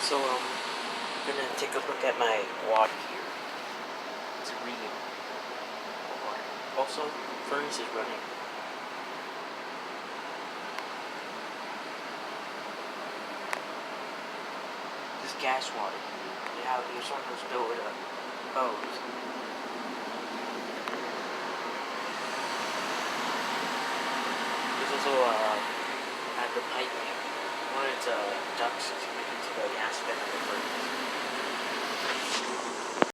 So, I'm gonna take a look at my water here. It's reading water. Also, furnace is running. This gas water. Yeah, there's one who's built with a hose. There's also at the pipe here. One of its ducts is connected to the gas vent of the furnace.